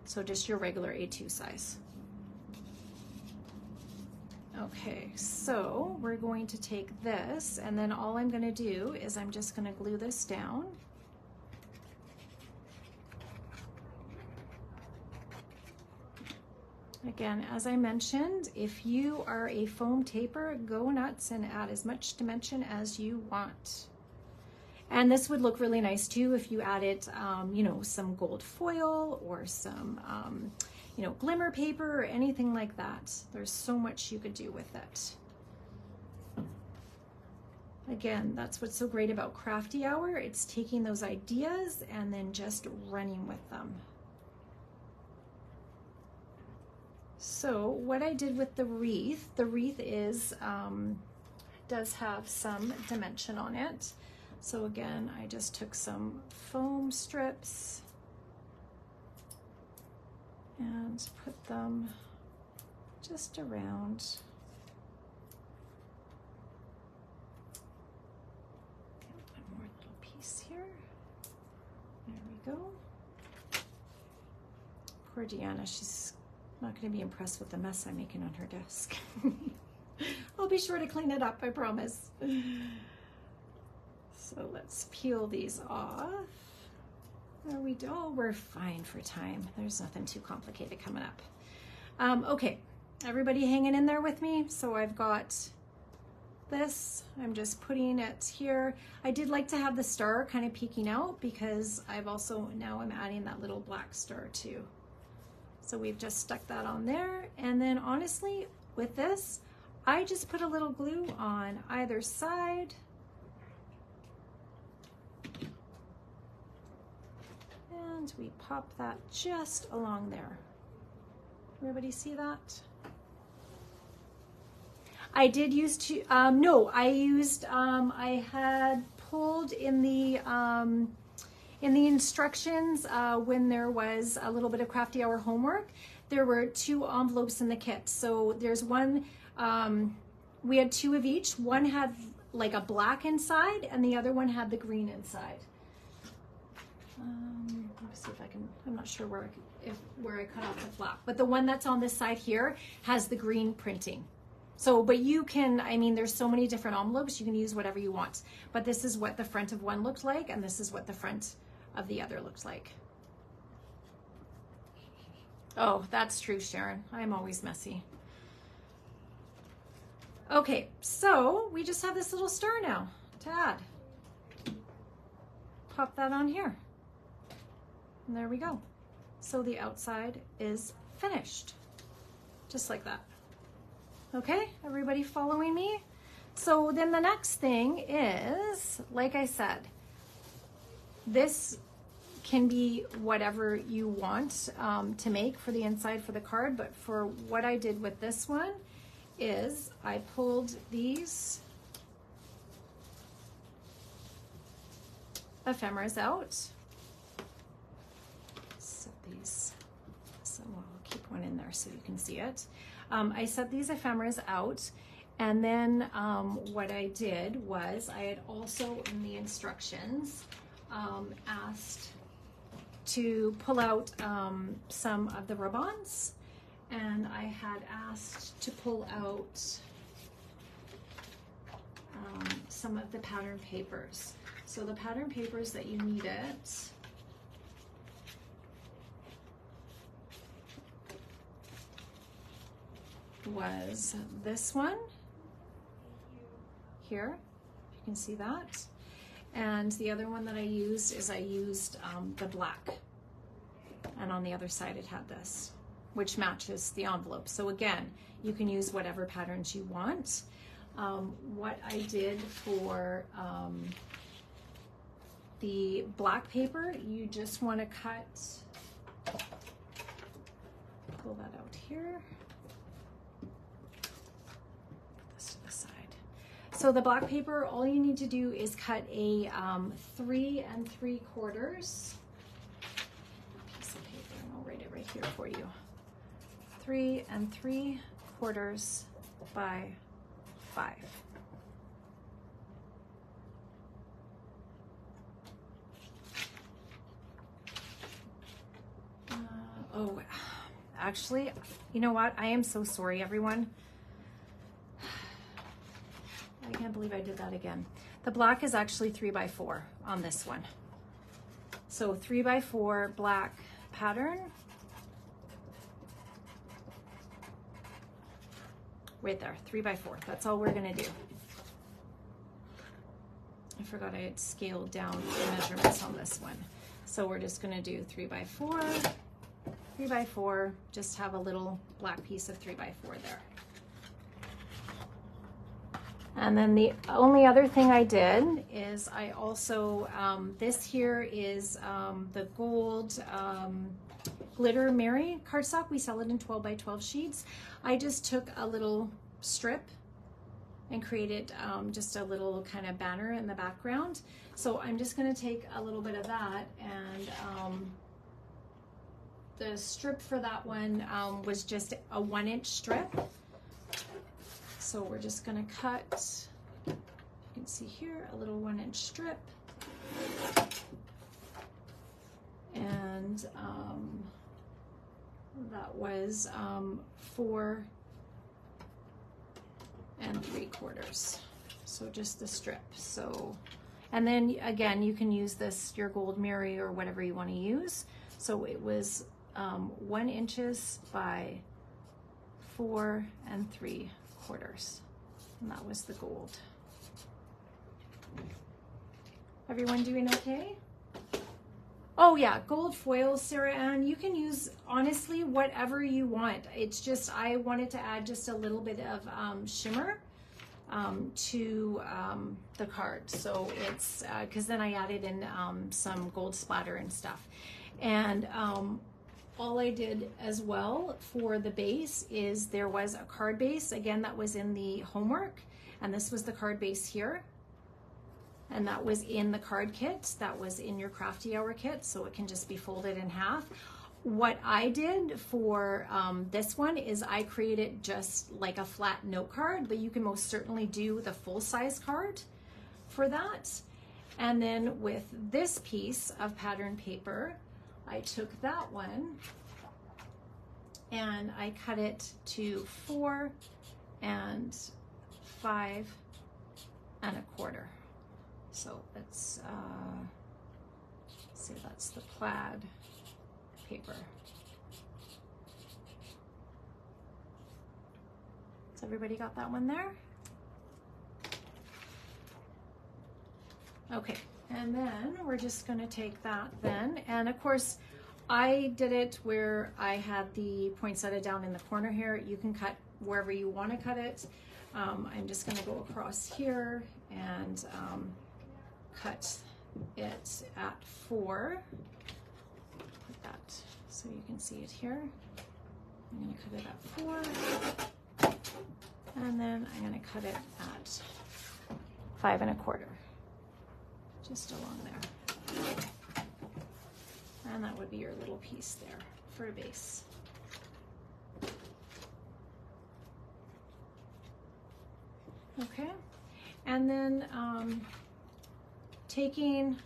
So just your regular A2 size. Okay, so we're going to take this, and then all I'm going to do is I'm just going to glue this down. Again, as I mentioned, if you are a foam taper, go nuts and add as much dimension as you want. And this would look really nice too if you added, you know, some gold foil or some, you know, glimmer paper or anything like that. There's so much you could do with it. Again, that's what's so great about Crafty Hour. It's taking those ideas and then just running with them. So what I did with the wreath is, does have some dimension on it. So again, I just took some foam strips and put them just around. Get one more little piece here. There we go. Poor Deanna, she's not going to be impressed with the mess I'm making on her desk. I'll be sure to clean it up, I promise. So let's peel these off. There we go. We're fine for time. There's nothing too complicated coming up. Okay, everybody hanging in there with me? So I've got this. I'm just putting it here. I did like to have the star kind of peeking out because I've also, now I'm adding that little black star too. So we've just stuck that on there. And then honestly, with this, I just put a little glue on either side. And we pop that just along there. Everybody see that? I did use no, I used, I had pulled in the instructions when there was a little bit of Crafty Hour homework, there were 2 envelopes in the kit. So there's one, we had 2 of each. One had like a black inside and the other one had the green inside. Let me see if I can, I'm not sure where I cut off the flap, but the one that's on this side here has the green printing. So, but you can, I mean, there's so many different envelopes, you can use whatever you want. But this is what the front of one looked like, and this is what the front of the other looks like. Oh, that's true, Sharon. I'm always messy. Okay, so we just have this little star now to add. Pop that on here. And there we go. So the outside is finished, just like that. Okay, everybody following me? So then the next thing is, like I said, this can be whatever you want to make for the inside for the card, but for what I did with this one is I pulled these ephemeras out. Set these, so I'll keep one in there so you can see it. I set these ephemeras out, and then what I did was I had also in the instructions asked to pull out some of the rub-ons, and I had asked to pull out some of the pattern papers. So the pattern papers that you needed was this one here, you can see that, and the other one that I used is I used the black, and on the other side it had this. which matches the envelope. So again, you can use whatever patterns you want. What I did for the black paper, you just want to pull that out here. Put this to the side. So the black paper, all you need to do is cut a 3 3/4 piece of paper, and I'll write it right here for you. 3 3/4 by 5. Oh, actually, you know what? I am so sorry, everyone. I can't believe I did that again. The black is actually 3 by 4 on this one. So 3 by 4 black pattern. Right there, 3 by 4. That's all we're gonna do. I forgot I had scaled down the measurements on this one. So we're just gonna do 3 by 4, 3 by 4, just have a little black piece of 3 by 4 there. And then the only other thing I did is I also, this here is the gold glitter Mary cardstock. We sell it in 12 by 12 sheets. I just took a little strip and created just a little kind of banner in the background. So I'm just gonna take a little bit of that, and the strip for that one was just a 1-inch strip. So we're just gonna cut, you can see here, a little 1-inch strip. And that was 4 3/4. So just the strip. So, and then again, you can use this, your gold Mary or whatever you want to use. So it was 1 inches by 4 3/4. And that was the gold. Everyone doing okay? Oh yeah, gold foil, Sarah Ann. You can use, honestly, whatever you want. It's just, I wanted to add just a little bit of shimmer to the card. So it's, because then I added in some gold splatter and stuff. And all I did as well for the base is there was a card base, again, that was in the homework, and this was the card base here. And that was in the card kit, that was in your Crafty Hour kit, so it can just be folded in half. What I did for this one is I created just like a flat note card, but you can most certainly do the full-size card for that. And then with this piece of pattern paper, I took that one and I cut it to 4 5 1/4. So let's say that's the plaid paper. So everybody got that one there? Okay, and then we're just gonna take that then, and of course I did it where I had the poinsettia down in the corner here. You can cut wherever you want to cut it. I'm just gonna go across here and cut it at 4. Put that so you can see it here. I'm going to cut it at 4, and then I'm going to cut it at 5 1/4, just along there. And that would be your little piece there for a base. Okay, and then taking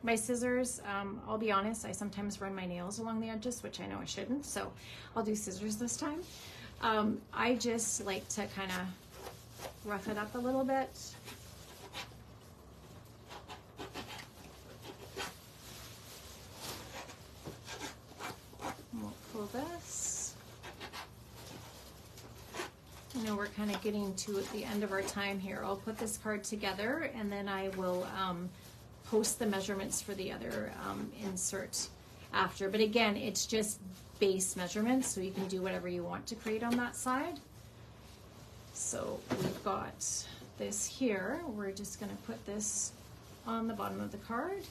my scissors, I'll be honest, I sometimes run my nails along the edges, which I know I shouldn't, so I'll do scissors this time. I just like to kind of rough it up a little bit. And we'll pull this. I know we're kind of getting to the end of our time here. I'll put this card together and then I will post the measurements for the other insert. after. But again, it's just base measurements, so you can do whatever you want to create on that side. So we've got this here. We're just going to put this on the bottom of the card.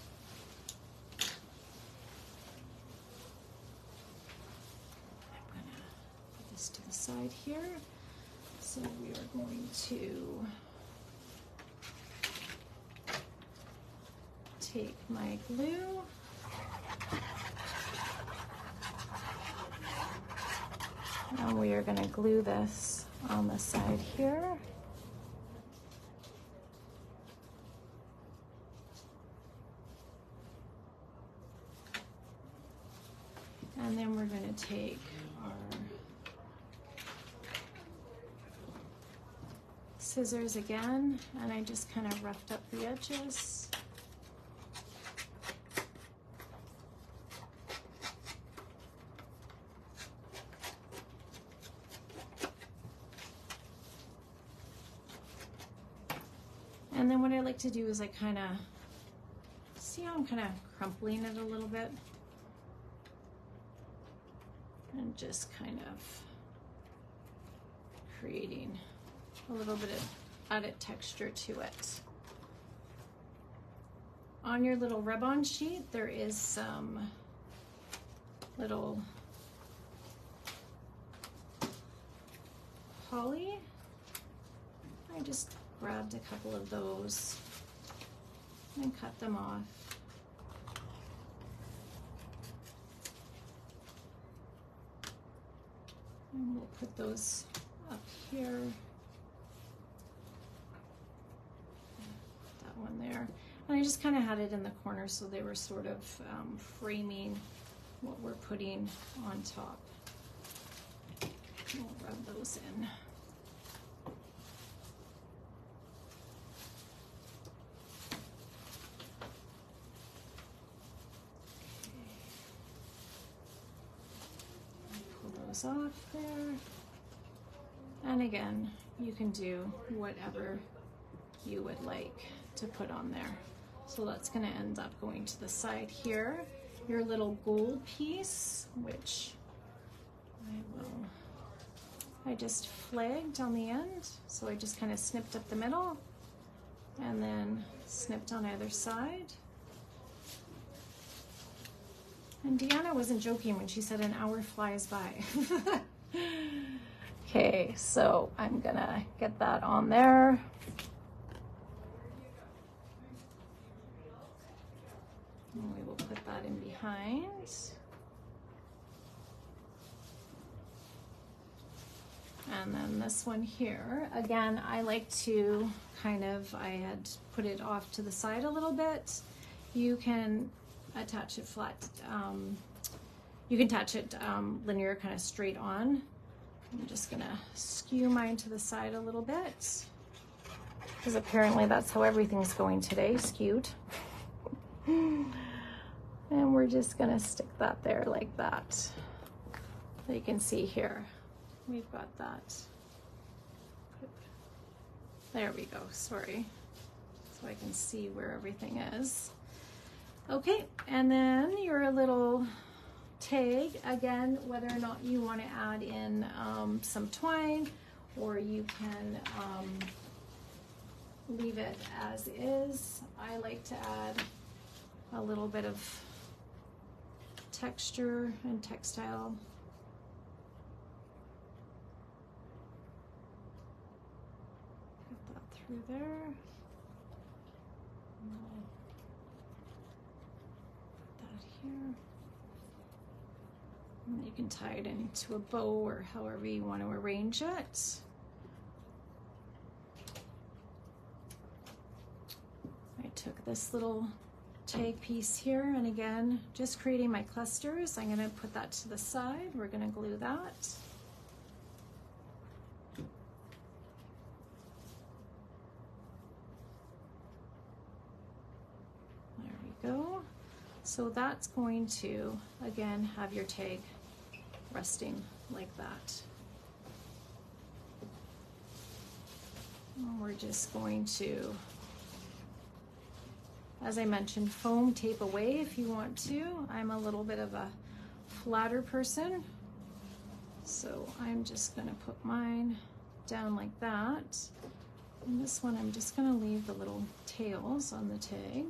I'm going to put this to the side here. So we are going to take my glue, and we are going to glue this on the side here. And then we're going to take our scissors again, and I just kind of roughed up the edges. And then what I like to do is I kind of, see how I'm kind of crumpling it a little bit? And just kind of creating a little bit of added texture to it. On your little rub-on sheet, there is some little holly. I just grabbed a couple of those and cut them off. And we'll put those up here. That one there. And I just kind of had it in the corner so they were sort of framing what we're putting on top. We'll rub those in. Off there, and again you can do whatever you would like to put on there. So that's going to end up going to the side here. Your little gold piece, which I just flagged on the end, so I just kind of snipped up the middle and then snipped on either side. And Deanna wasn't joking when she said an hour flies by. Okay, so I'm gonna get that on there. And we will put that in behind. And then this one here, again, I like to kind of, I had put it off to the side a little bit. You can attach it flat. You can attach it linear, kind of straight on. I'm just gonna skew mine to the side a little bit because apparently that's how everything's going today, skewed. And we're just gonna stick that there like that. So you can see here, we've got that. There we go, sorry. So I can see where everything is. Okay, and then your little tag, again, whether or not you want to add in some twine, or you can leave it as is. I like to add a little bit of texture and textile. Put that through there. Here. And you can tie it into a bow or however you want to arrange it. I took this little tag piece here, and again, just creating my clusters. I'm going to put that to the side. We're going to glue that. There we go. So that's going to, again, have your tag resting like that. And we're just going to, as I mentioned, foam tape away if you want to. I'm a little bit of a flatter person, so I'm just gonna put mine down like that. And this one, I'm just gonna leave the little tails on the tag.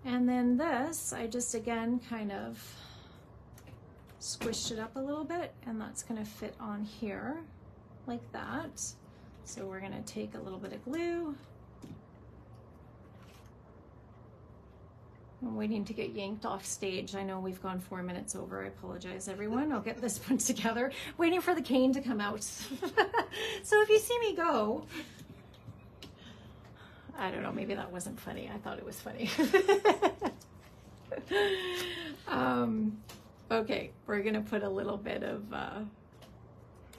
And then this, I just again kind of squished it up a little bit, and that's gonna fit on here like that. So we're gonna take a little bit of glue. I'm waiting to get yanked off stage. I know we've gone 4 minutes over. I apologize, everyone. I'll get this put together. Waiting for the cane to come out. So if you see me go, I don't know, maybe that wasn't funny. I thought it was funny. Okay, we're gonna put a little bit of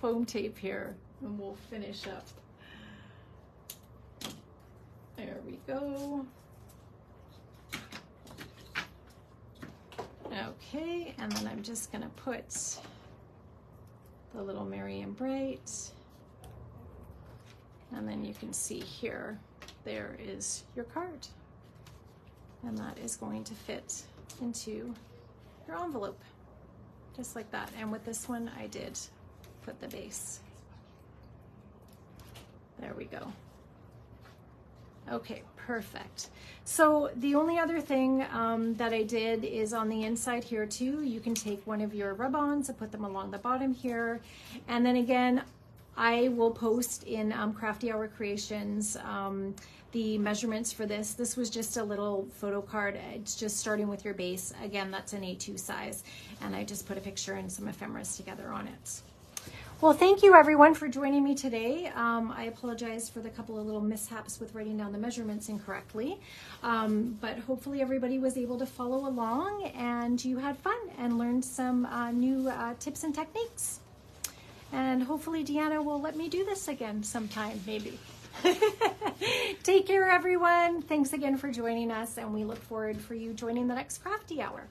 foam tape here and we'll finish up. There we go. Okay, and then I'm just gonna put the little Merry and Bright, and then you can see here, there is your card, and that is going to fit into your envelope, just like that. And with this one, I did put the base. There we go. Okay, perfect. So the only other thing that I did is on the inside here too, you can take one of your rub-ons and put them along the bottom here. And then again, I will post in Crafty Hour Creations the measurements for this. This was just a little photo card. It's just starting with your base. Again, that's an A2 size. And I just put a picture and some ephemeras together on it. Well, thank you everyone for joining me today. I apologize for the couple of little mishaps with writing down the measurements incorrectly, but hopefully everybody was able to follow along and you had fun and learned some new tips and techniques. And hopefully Deanna will let me do this again sometime, maybe. Take care, everyone. Thanks again for joining us, and we look forward for you joining the next Crafty Hour.